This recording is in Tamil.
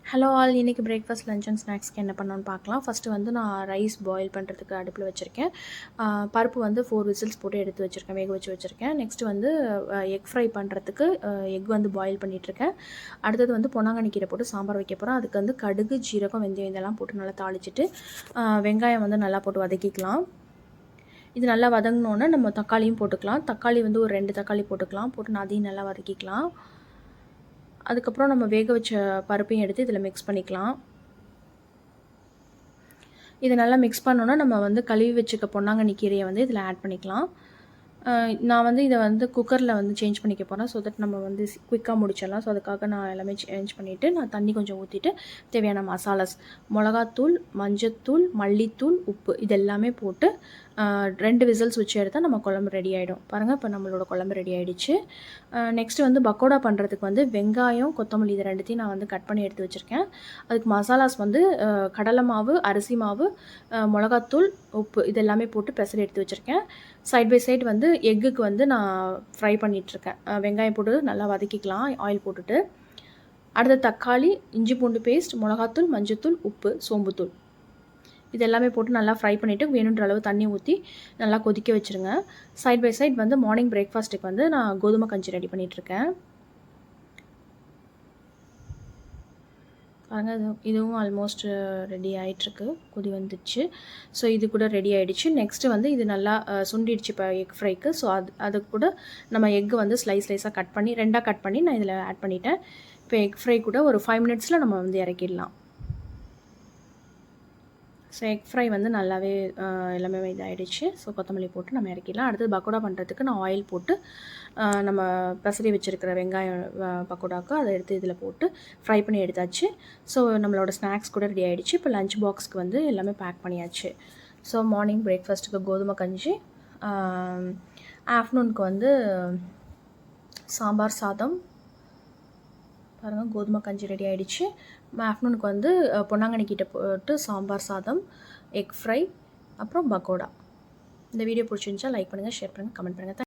ஹலோ ஆல், இன்றைக்கி பிரேக்ஃபாஸ்ட் லஞ்ச் அண்ட் ஸ்நாக்ஸ்க்கு என்ன பண்ணோன்னு பார்க்கலாம். ஃபஸ்ட்டு வந்து நான் ரைஸ் பாயில் பண்ணுறதுக்கு அடுப்பில் வச்சுருக்கேன். பருப்பு வந்து 4 விசில்ஸ் போட்டு எடுத்து வச்சுருக்கேன், வேக வச்சு வச்சுருக்கேன். நெக்ஸ்ட்டு வந்து எக் ஃப்ரை பண்ணுறதுக்கு எக் வந்து பாயில் பண்ணிகிட்ருக்கேன். அடுத்தது வந்து பொன்னாங்கண்ணி கீரை போட்டு சாம்பார் வைக்க போகிறேன். அதுக்கு வந்து கடுகு, ஜீரகம், வெந்தயம் இதெல்லாம் போட்டு நல்லா தாளிச்சிட்டு வெங்காயம் வந்து நல்லா போட்டு வதக்கிக்கலாம். இது நல்லா வதங்கினோன்னே நம்ம தக்காளியும் போட்டுக்கலாம். தக்காளி வந்து ஒரு 2 தக்காளி போட்டுக்கலாம். போட்டு அதையும் நல்லா வதக்கிக்கலாம். அதுக்கப்புறம் நம்ம வேக வச்ச பருப்பையும் எடுத்து இதில் மிக்ஸ் பண்ணிக்கலாம். இதை நல்லா மிக்ஸ் பண்ணோன்னா நம்ம வந்து கழுவி வச்சுக்க பொன்னாங்கண்ணி கீரையை வந்து இதில் ஆட் பண்ணிக்கலாம். நான் வந்து இதை வந்து குக்கரில் வந்து சேஞ்ச் பண்ணிக்க போகிறேன். ஸோ தட் நம்ம வந்து குயிக்காக முடிச்சிடலாம். ஸோ அதுக்காக நான் எல்லாமே சேஞ்ச் பண்ணிவிட்டு நான் தண்ணி கொஞ்சம் ஊற்றிட்டு தேவையான மசாலாஸ் மிளகாத்தூள், மஞ்சத்தூள், மல்லித்தூள், உப்பு இது எல்லாமே போட்டு 2 விசில்ஸ் வச்சு எடுத்தால் நம்ம குழம்பு ரெடி ஆகிடும். பாருங்கள், இப்போ நம்மளோட குழம்பு ரெடி ஆகிடுச்சு. நெக்ஸ்ட்டு வந்து பக்கோடா பண்ணுறதுக்கு வந்து வெங்காயம், கொத்தமல்லி இது ரெண்டுத்தையும் நான் வந்து கட் பண்ணி எடுத்து வச்சுருக்கேன். அதுக்கு மசாலாஸ் வந்து கடலை மாவு, அரிசி மாவு, மிளகாத்தூள், உப்பு இது எல்லாமே போட்டு பெசரி எடுத்து வச்சுருக்கேன். சைட் பை சைடு வந்து எக்குக்கு வந்து நான் ஃப்ரை பண்ணிகிட்ருக்கேன். வெங்காயம் போட்டு நல்லா வதக்கிக்கலாம் ஆயில் போட்டுட்டு. அடுத்து தக்காளி, இஞ்சி பூண்டு பேஸ்ட், மிளகாத்தூள், மஞ்சத்தூள், உப்பு, சோம்புத்தூள் இது எல்லாமே போட்டு நல்லா ஃப்ரை பண்ணிவிட்டு வேணுன்ற அளவு தண்ணி ஊற்றி நல்லா கொதிக்க வச்சுருங்க. சைட் பை சைட் வந்து மார்னிங் பிரேக்ஃபாஸ்ட்டுக்கு வந்து நான் கோதுமை கஞ்சி ரெடி பண்ணிகிட்ருக்கேன். பாருங்கள், இதுவும் ஆல்மோஸ்ட் ரெடி ஆகிட்டுருக்கு, கொதி வந்துடுச்சு. ஸோ இது கூட ரெடி ஆகிடுச்சு. நெக்ஸ்ட்டு வந்து இது நல்லா சுண்டிடுச்சு இப்போ எக் ஃப்ரைக்கு. ஸோ அது கூட நம்ம எக்கு வந்து ஸ்லைஸாக கட் பண்ணி 2ஆக கட் பண்ணி நான் இதில் ஆட் பண்ணிட்டேன். இப்போ எக் ஃப்ரை கூட ஒரு 5 மினிட்ஸில் நம்ம வந்து இறக்கிடலாம். ஸோ எக் ஃப்ரை வந்து நல்லாவே எல்லாமே இதாகிடுச்சு. ஸோ கொத்தமல்லி போட்டு நம்ம இறக்கிடலாம். அடுத்தது பக்கோடா பண்ணுறதுக்கு நான் ஆயில் போட்டு நம்ம பெசரி வச்சுருக்கிற வெங்காயம் பக்கோடாவுக்கு அதை எடுத்து இதில் போட்டு ஃப்ரை பண்ணி எடுத்தாச்சு. ஸோ நம்மளோட ஸ்நாக்ஸ் கூட ரெடி ஆகிடுச்சு. இப்போ லஞ்ச் பாக்ஸ்க்கு வந்து எல்லாமே பேக் பண்ணியாச்சு. ஸோ மார்னிங் பிரேக்ஃபாஸ்ட்டுக்கு கோதுமை கஞ்சி, ஆஃப்டர்நூனுக்கு வந்து சாம்பார் சாதம். பாருங்கள், கோதுமை கஞ்சி ரெடி ஆகிடுச்சு. ஆஃப்டர்நூனுக்கு வந்து பொன்னாங்கண்ணி கீரை போட்டு சாம்பார் சாதம், எக் ஃப்ரை, அப்புறம் பக்கோடா. இந்த வீடியோ பிடிச்சிருந்துச்சா லைக் பண்ணுங்கள், ஷேர் பண்ணுங்கள், கமெண்ட் பண்ணுங்கள்.